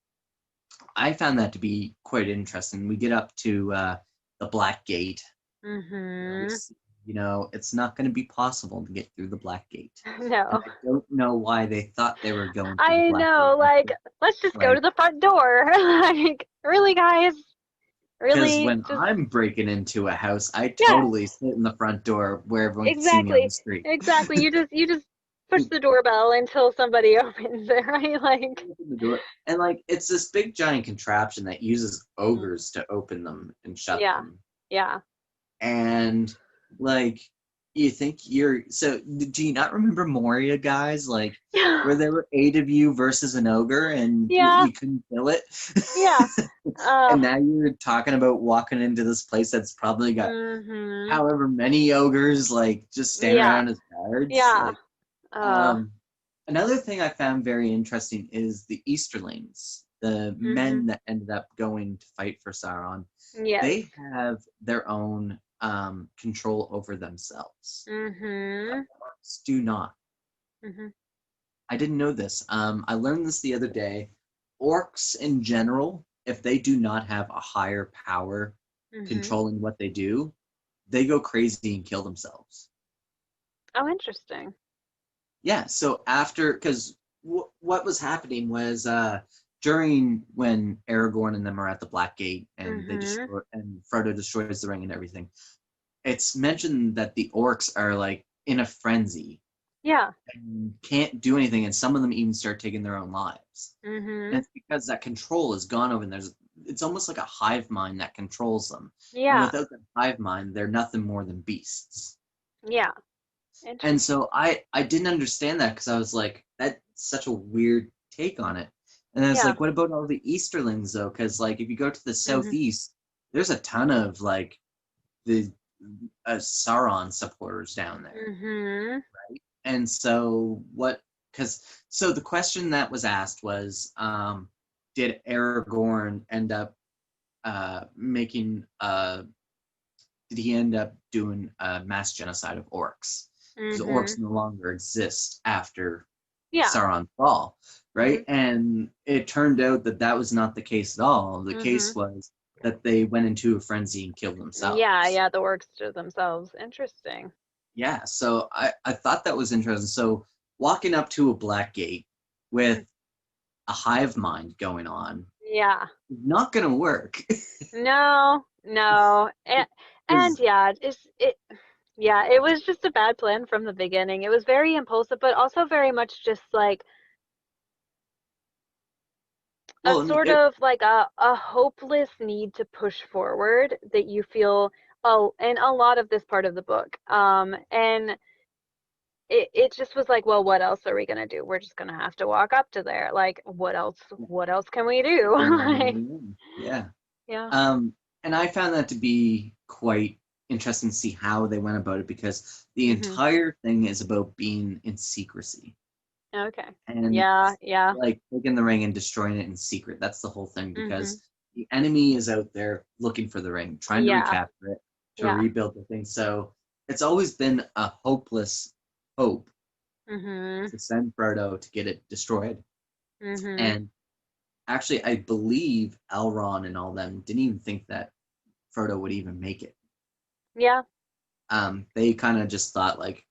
I found that to be quite interesting. We get up to the Black Gate, where we Mm-hmm. see, it's not going to be possible to get through the Black Gate. And No. I don't know why they thought they were going through the I Black Gate. know, like, let's just go to Like, the front door. Like, really, guys? because Really? when Just, I'm breaking into a house, I yeah, totally sit in the front door where everyone can see me on the exactly. street. Exactly. You just push the doorbell until somebody opens it, right? Like, Open the door. And like it's this big giant contraption that uses mhm. ogres to open them and shut Yeah. them. Yeah. And like you think you're so do you not remember Moria, guys, like where there were 8 of you versus an ogre and Yeah. we couldn't kill it? Yeah. And now you're talking about walking into this place that's probably got Mm-hmm. however many ogres like just standing Yeah. around as guards. Yeah. Like Uh, um another thing I found very interesting is the Easterlings, the mm-hmm. men that ended up going to fight for Sauron. Yes. They have their own control over themselves. Mm-hmm. Do not. Mm-hmm. I didn't know this. I learned this the other day. orcs in general, if they do not have a higher power Mhm. controlling what they do, they go crazy and kill themselves. Oh, interesting. Yeah, so after, because what was happening was during when Aragorn and them are at the Black Gate and they Mhm. destroy and Frodo destroys the ring and everything, it's mentioned that the orcs are like in a frenzy Yeah. and can't do anything, and some of them even start taking their own lives. And Mhm. it's because that control is gone over, and it's almost like a hive mind that controls them. And Yeah. without that hive mind, they're nothing more than beasts. Yeah. And Interesting. so I didn't understand that because I was like, that's such a weird take on it. And I was Yeah. like, what about all the Easterlings though? Because like if you go to the Mhm. southeast, there's a ton of like the Sauron supporters down there. Mhm. And so what? Because so the question that was asked was, did Aragorn end up making? Did he end up doing a mass genocide of orcs? Because orcs Mhm. no longer exist after Yeah. Sauron's fall, right? Mhm. And it turned out that that was not the case at all. The case Mhm. was that they went into a frenzy and killed Yeah. themselves. Yeah. The orcs to themselves. Interesting. Yeah, so I thought that was interesting. So walking up to a black gate with Mm. a hive mind going on Yeah. is not going to work. No. No. And Because yeah, it. Yeah, it was just a bad plan from the beginning. It was very impulsive, but also very much just like a well, I mean, sort of like a hopeless need to push forward that you feel in a lot of this part of the book. And it just was like, well, what else are we gonna do? We're just gonna have to walk up to there. Like, what else can we do? the only Like, way in. Yeah. yeah. Um, and I found that to be quite interesting to see how they went about it because the Mhm. entire thing is about being in secrecy. Okay. And Yeah, yeah. like taking the ring and destroying it in secret. That's the whole thing Mhm. because the enemy is out there looking for the ring, trying to Yeah. recapture it, to Yeah. rebuild the thing. So it's always been a hopeless hope Mhm. to send Frodo to get it destroyed. Mhm. And actually, I believe Elrond and all them didn't even think that Frodo would even make it. Yeah. They kind of just thought like,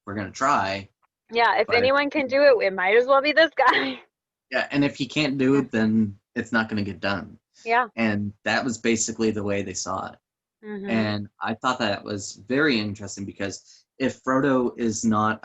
we're gonna try, Yeah, if but if anyone can do it, it might as well be this guy. yeah, and if he can't do Yeah. it, then it's not gonna get done. Yeah. And that was basically the way they saw it. Mhm. And I thought that was very interesting because if Frodo is not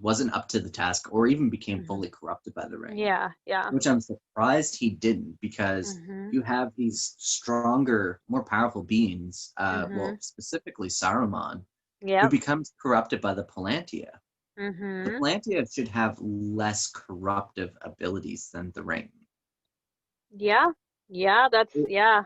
wasn't up to the task or even became Mhm. fully corrupted by the ring, Yeah, yeah. which I'm surprised he didn't because Mhm. you have these stronger, more powerful beings, well, Mhm. specifically Saruman, who Yep. becomes corrupted by the Palantir. The Mhm. Palantir should have less corruptive abilities than the ring. Yeah. Yeah, that's yeah.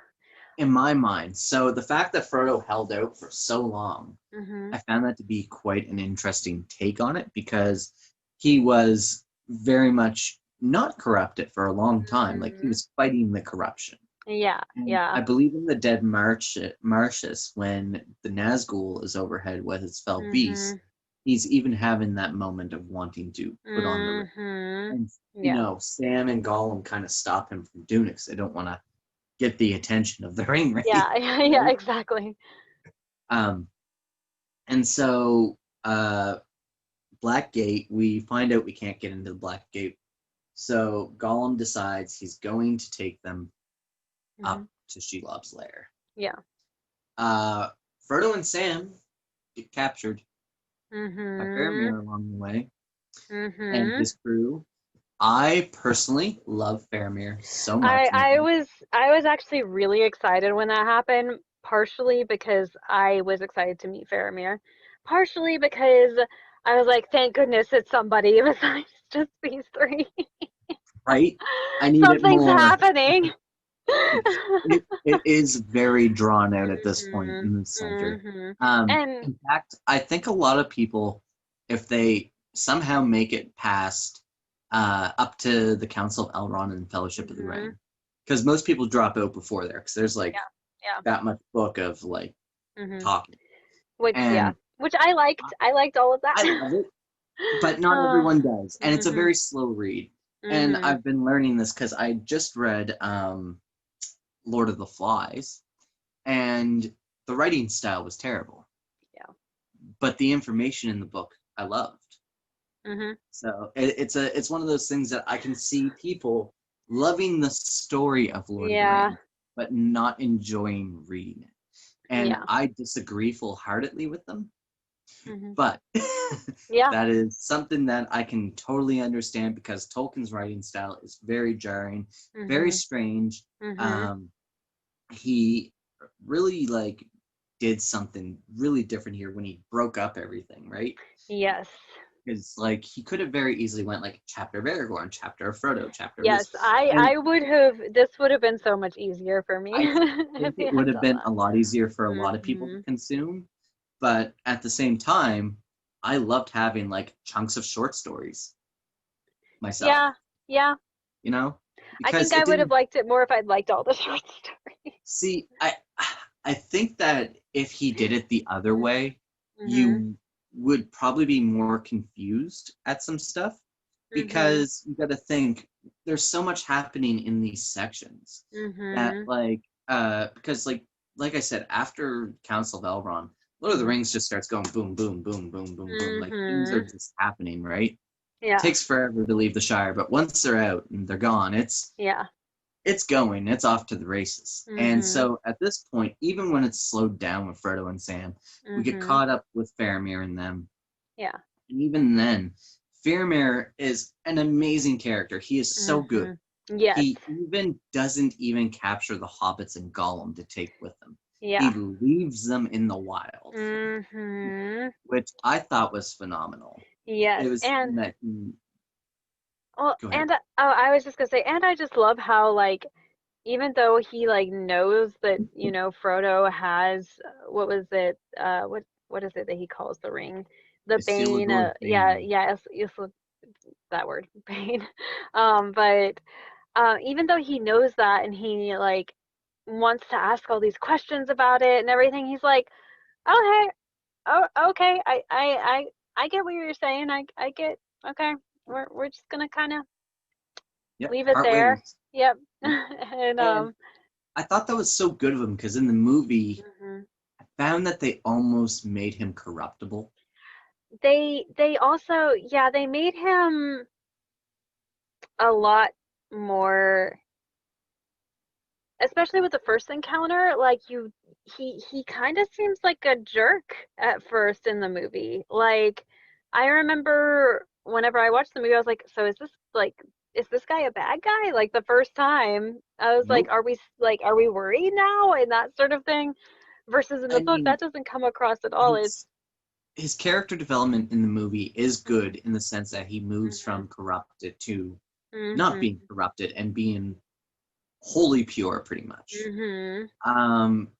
In my mind. So the fact that Frodo held out for so long, Mhm. I found that to be quite an interesting take on it because he was very much not corrupted for a long time. Like he Mhm. was fighting the corruption. Yeah, And yeah. I believe in the Dead Marshes, when the Nazgul is overhead with his fell beasts, Mhm. he's even having that moment of wanting to put on the ring. Mhm. And, Yeah. Sam and Gollum kind of stop him from doing it because they don't want to get the attention of the ring wraith, Yeah, yeah, yeah, right? exactly. Um, and so Black Gate, we find out we can't get into the Black Gate. So Gollum decides he's going to take them Mhm. up to Shelob's lair. Yeah. Uh, Frodo and Sam get captured by Mhm. Faramir along the way and Mhm. his crew. I personally love Faramir so I much in the I book. was I was actually really excited when that happened, partially because I was excited to meet Faramir, partially because I was like, thank goodness it's somebody besides just these three. Right? I need it Something's more. happening. It is very drawn out at this point Mhm. in the center. Mhm. And In fact, I think a lot of people, if they somehow make it past up to the Council of Elrond and Fellowship of the mhm. Ring, because most people drop out before there, because there's like Yeah. Yeah. that much book of like Mhm. talking, Which yeah, and which I liked. I liked all of that. I love it, but not uh, everyone does, and it's a mhm. very slow read. And Mhm. I've been learning this because I just read Lord of the Flies, and the writing style was terrible. Yeah. But the information in the book I loved. Mhm. So it's one of those things that I can see people loving the story of Lord of the Yeah. Rings, but not enjoying reading it. And Yeah. I disagree full-heartedly with them, Mhm. but Yeah. that is something that I can totally understand because Tolkien's writing style is very jarring, very Mhm. strange. Mhm. Um, he really like did something really different here when he broke up everything, right? Yes. Because like he could have very easily went like chapter of Aragorn, chapter of Frodo, chapter of Yes. this, I and I would have. This would have been so much easier for me I if think he it had would have done been that. a lot easier for a lot of people to Mhm. consume. But at the same time, I loved having like chunks of short stories myself, Yeah. Yeah. you know, I because think it I would have didn't liked it more if I'd liked all the short stories. see. I think that if he did it the other way, Mhm. you would probably be more confused at some stuff Mhm. because you got to think there's so much happening in these sections that Mhm. because like I said, after Council of Elrond, Lord of the Mhm. Rings just starts going boom boom boom boom boom boom, like things are Mhm. just happening, right? Yeah. Takes forever to leave the Shire, but once they're out and they're gone, Yeah. it's going, it's off to the races. And Mhm. so at this point, even when it's slowed down with Frodo and Sam, we get Mhm. caught up with Faramir and them. Yeah. And even then, Faramir is an amazing character. He is so good. Mhm. Yes. He even doesn't even capture the hobbits and Gollum to take with him. He Yeah. leaves them in the wild, Mhm. which I thought was phenomenal. Yes. It was And something that he, well, go ahead. and I was just gonna say, and I just love how like even though he like knows that Frodo has what was it what is it that he calls the ring, the Bane, Isildur yeah, Bane. yeah, it's that word Bane. But even though he knows that and he like wants to ask all these questions about it and everything, he's like, oh hey, oh okay, I get what you're saying. I get, okay. We're just gonna kind of Yep, leave it part there. ways. Yep. Yep. And And I thought that was so good of him because in the movie, mhm. I found that they almost made him corruptible. They also, yeah, they made him a lot more, especially with the first encounter, like he kind of seems like a jerk at first in the movie. Like I remember whenever I watched the movie, I was like, so is this guy a bad guy? Like the first time, I was like, Nope. are we worried now and that sort of thing? Versus in the I book, mean, that doesn't come across at all. It's his his character development in the movie is good mhm, in the sense that he moves mhm, from corrupted to not mhm, being corrupted and being wholly pure, pretty much. mhm,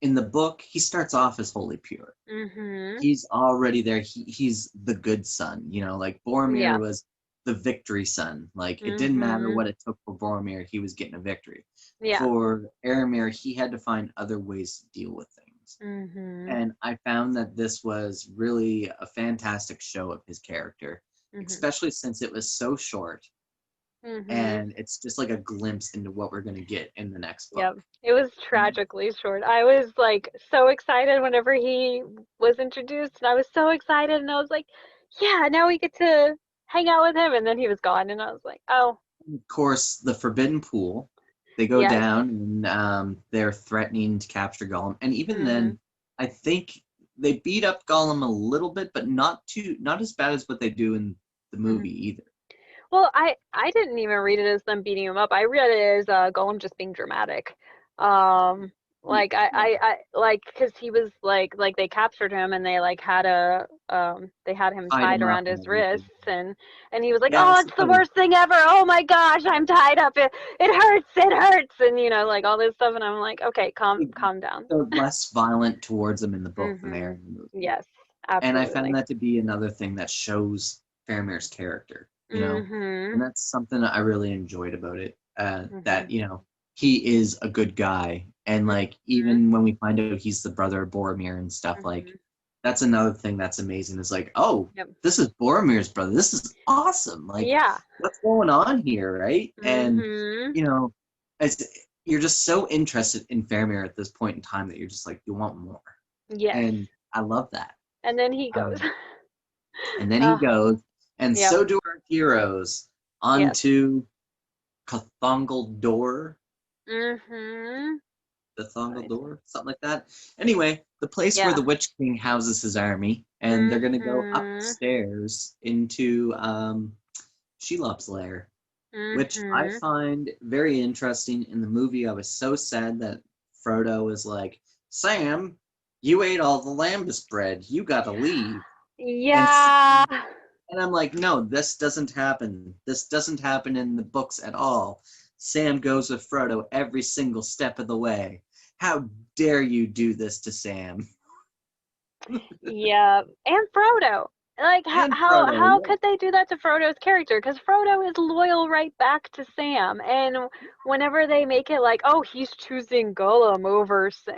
In the book, he starts off as wholly pure. mhm. He's already there. He's the good son. Like Boromir Yeah. was the victory son. Like it didn't matter Mhm. what it took for Boromir, he was getting a victory. Yeah. For Aramir, he had to find other ways to deal with things. Mhm. And I found that this was really a fantastic show of his character, Mhm. especially since it was so short Mhm. and it's just like a glimpse into what we're going to get in the next book. Yep. It was tragically short. I was like so excited whenever he was introduced, and I was so excited, and I was like, yeah, now we get to hang out with him, and then he was gone, and I was like, oh, Of course, the Forbidden Pool, they go yes. down and they're threatening to capture Gollum. And even Mhm. then, I think they beat up Gollum a little bit, but not as bad as what they do in the Mhm. movie either. Well, I didn't even read it as them beating him up. I read it as Gollum just being dramatic. Um, like Yeah. I like because he was like they captured him and they had him Tied tied him up around and his everything. wrists and he was like, Yeah, oh, it's it's the funny. worst thing ever. Oh my gosh, I'm tied up. It hurts, and like all this stuff. And I'm like, okay, calm down. They're less violent towards him in the book than they are Mhm. in the movie. Yes, And I found absolutely. that to be another thing that shows Faramir's character. And Mhm. that's something that I really enjoyed about it. That, Mhm. he is a good guy. And like Mhm. even when we find out he's the brother of Boromir and stuff, like Mhm. That's another thing that's amazing. Is like, oh, Yep. this is Boromir's brother. This is awesome. Like, Yeah. what's going on here, right? And Mhm. you know, it's you're just so interested in Faramir at this point in time that you're just like, you want more, Yes. and I love that. And then he goes. Um, and then he uh, goes, and yep. so do our heroes Yes. onto Cathongal Door, Mhm. the Thongal Door, something like that. Anyway, the place where Yeah. the Witch King houses his army, and they're gonna go Mhm. upstairs into Shelob's lair, which I Mhm. find very interesting. In the movie, I was so sad that Frodo was like, "Sam, you ate all the lambus bread. You got to leave." And Yeah. and I'm like, "No, this doesn't happen. This doesn't happen in the books at all." Sam goes with Frodo every single step of the way. How dare you do this to Sam? Yeah. And Frodo. Like how And how Frodo, how yeah. could they do that to Frodo's character? Because Frodo is loyal right back to Sam, and whenever they make it like, oh, he's choosing Gollum over Sam.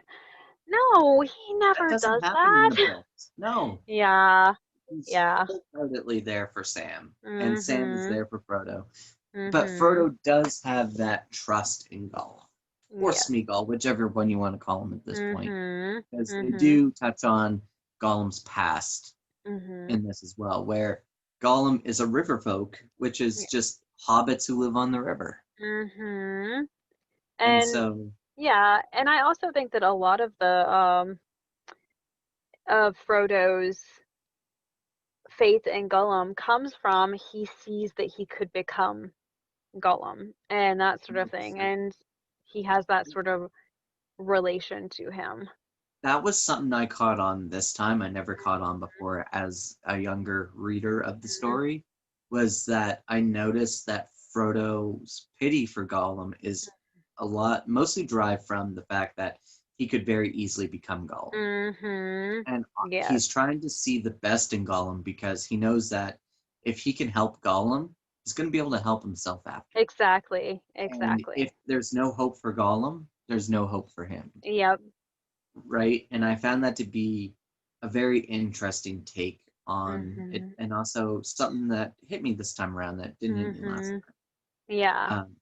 No, he That never doesn't does happen in the that. books. No. Yeah. He's Yeah. wholeheartedly there for Sam, and Sam is Mhm. there for Frodo. But Mhm. Frodo does have that trust in Gollum, or Yes. Smeagol, whichever one you want to call him at this point, Mhm. because they Mhm. do touch on Gollum's past Mhm. in this as well, where Gollum is a river folk, which is Yeah. just hobbits who live on the river. Mhm. And And so yeah, and I also think that a lot of the of Frodo's faith in Gollum comes from he sees that he could become Gollum and that sort of thing, and he has that sort of relation to him. that was something I caught on this time. I never caught on before as a younger reader of the Mhm. story, was that I noticed that Frodo's pity for Gollum is a lot, mostly derived from the fact that he could very easily become Gollum. Mhm. And Yes. he's trying to see the best in Gollum because he knows that if he can help Gollum, he's going to be able to help himself after. Exactly. And if Exactly. there's no hope for Gollum, there's no hope for him, Yep. right? And I found that to be a very interesting take on it, Mhm. and also something that hit me this time around that didn't hit me last Mhm. Yeah. time.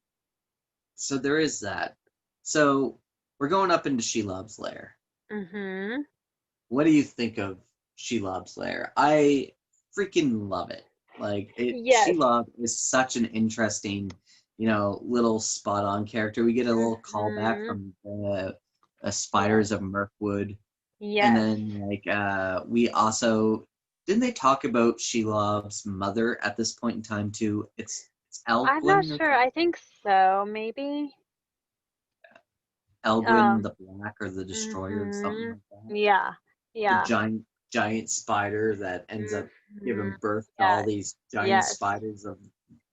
So there is that. So we're going up into Shelob's lair. Mhm. What do you think of Shelob's lair? I freaking love it. Like it, Yes. Shelob is such an interesting, little spot on character. We get a little callback Mhm. from the Yes. Spiders of Mirkwood. And Yes. then like we also didn't they talk about Shelob's mother at this point in time too? It's I'm not Elgwyn or sure. something. I think so, maybe. Elgwyn Um, the Black or the Destroyer or something mhm. like that. Yeah. The Yeah. giant spider that ends up giving Mhm. birth to all Yes. these giant Yes. spiders of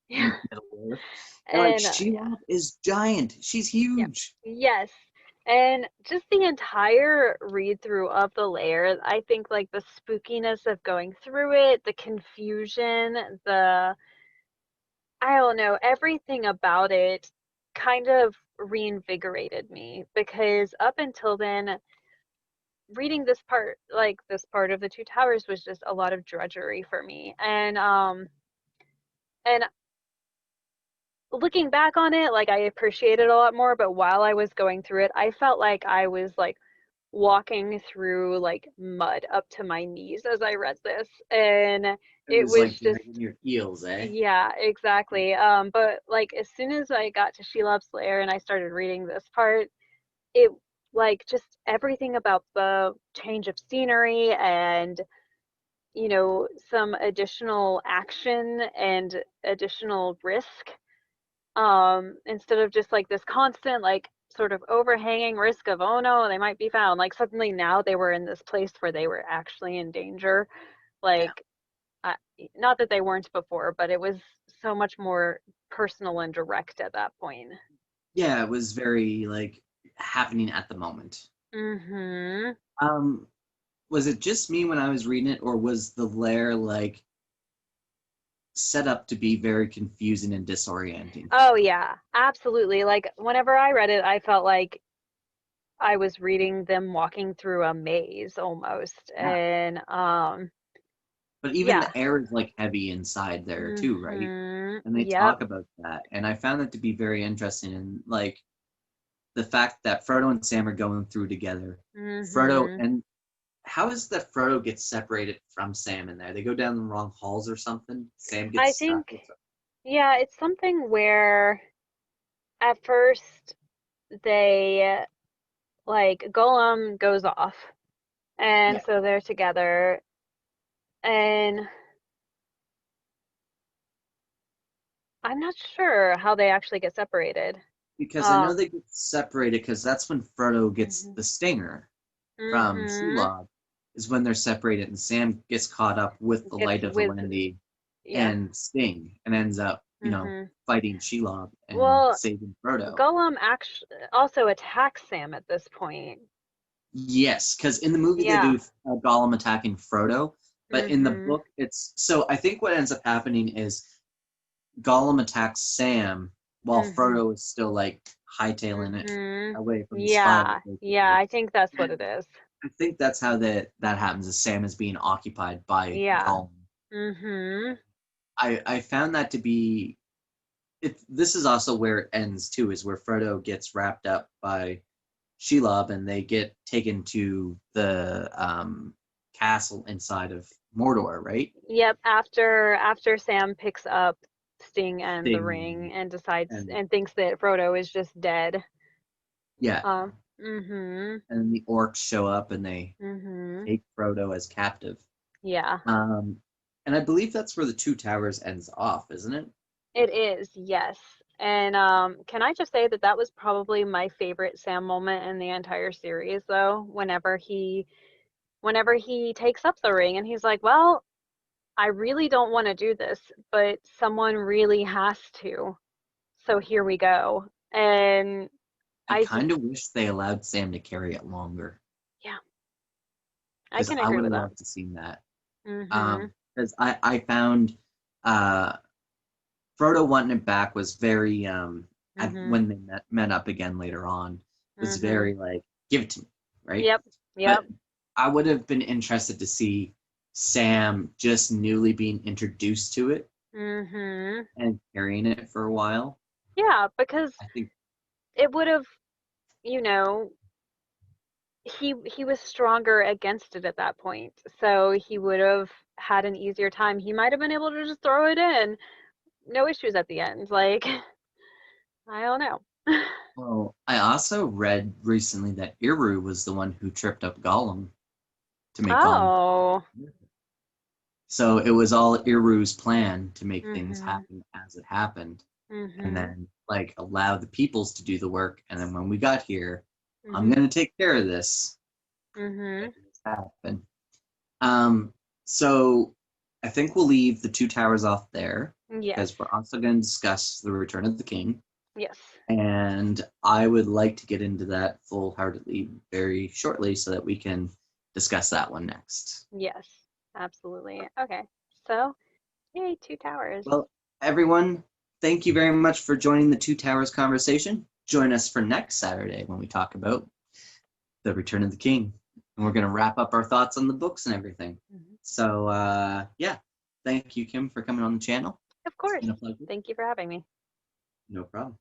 Yeah. Middle Earth. And like And yeah. Shelob is giant. She's Yeah. huge. Yes. And just the entire read through of the layer, I think like the spookiness of going through it, the confusion, the I don't know, everything about it kind of reinvigorated me because up until then, reading this part of the Two Towers was just a lot of drudgery for me. And looking back on it, like I appreciate it a lot more, but while I was going through it, I felt like I was like walking through like mud up to my knees as I read this. And It it was was like just dragging your heels, eh? yeah, exactly. But like as soon as I got to Shelob's Lair and I started reading this part, it like just everything about the change of scenery and some additional action and additional risk instead of just like this constant like sort of overhanging risk of oh no they might be found, like suddenly now they were in this place where they were actually in danger, Yeah. like I, not that they weren't before, but it was so much more personal and direct at that point. Yeah, it was very like happening at the moment. Mhm. Um, was it just me when I was reading it, or was the lair like set up to be very confusing and disorienting for Oh you? yeah, absolutely. Like whenever I read it, I felt like I was reading them walking through a maze almost. Yeah. And But even yeah. the air is like heavy inside there too, right? And they Yep. talk about that. And I found that to be very interesting. And like the fact that Frodo and Sam are going through together. Frodo Mhm. and how is that Frodo gets separated from Sam in there? They go down the wrong halls or something. Sam I gets stuck. think, yeah, it's something where at first they like Gollum goes off, and Yeah, so they're together, and I'm not sure how they actually get separated. because I know Um, they get separated because that's when Frodo gets mhm. the stinger from Mhm. Shelob is when they're separated and Sam gets caught up with the Gets Light of with, Valendi yeah. and Sting and ends up, Mhm. fighting Shelob and Well, saving Frodo. Gollum actually also attacks Sam at this point. Yes, because in the movie they Yeah. do Gollum attacking Frodo, but in the Mhm. book it's so I think what ends up happening is Gollum attacks Sam while Mhm. Frodo is still like hightailing it Mhm. away from the spiral, Yeah. Yeah, basically. I think that's what it And is. I think that's how that happens. Is Sam is being occupied by Yeah. Gollum. Mhm. I found that to be it. This is also where it ends too, is where Frodo gets wrapped up by Shelob and they get taken to the castle inside of Mordor, right? Yep, after Sam picks up Sting and the Sting ring and decides and and thinks that Frodo is just dead. yeah, Mhm. and the orcs show up and they Mhm. take Frodo as captive. Yeah. Um, and I believe that's where the Two Towers ends off, isn't it? It is, yes. And can I just say that that was probably my favorite Sam moment in the entire series though, whenever he takes up the ring and he's like, "Well, I really don't want to do this, but someone really has to. So here we go." And I I just, kind of wish they allowed Sam to carry it longer yeah, I because can I agree would with have that. loved to seen that. Mhm. Because I found uh, Frodo wanting it back was very Mhm. when they met up again later on was Mhm. very like give it to me, right? Yep. Yep. But I would have been interested to see Sam just newly being introduced to it Mhm. and carrying it for a while. Yeah, because I think it would have, you know, he was stronger against it at that point. So he would have had an easier time. He might have been able to just throw it in. No issues at the end. Like, I don't know. well, I also read recently that Iru was the one who tripped up Gollum to make Gollum. Oh. So it was all Iru's plan to make things Mhm. happen as it happened, and Mhm. then like allow the peoples to do the work. And then when we got here, I'm Mhm. gonna take care of this. Mhm. Make this happen. Um, so I think we'll leave the Two Towers off there Yes. because we're also going to discuss the Return of the King. Yes. And I would like to get into that full heartedly very shortly so that we can discuss that one next. Yes. Absolutely. Okay. So, yay, two towers. Well, everyone, thank you very much for joining the Two Towers conversation. Join us for next Saturday when we talk about the Return of the King. And we're going to wrap up our thoughts on the books and everything. Mhm. So, yeah, thank you, Kim, for coming on the channel. Of It's course. been a pleasure. Thank you for having me. No problem.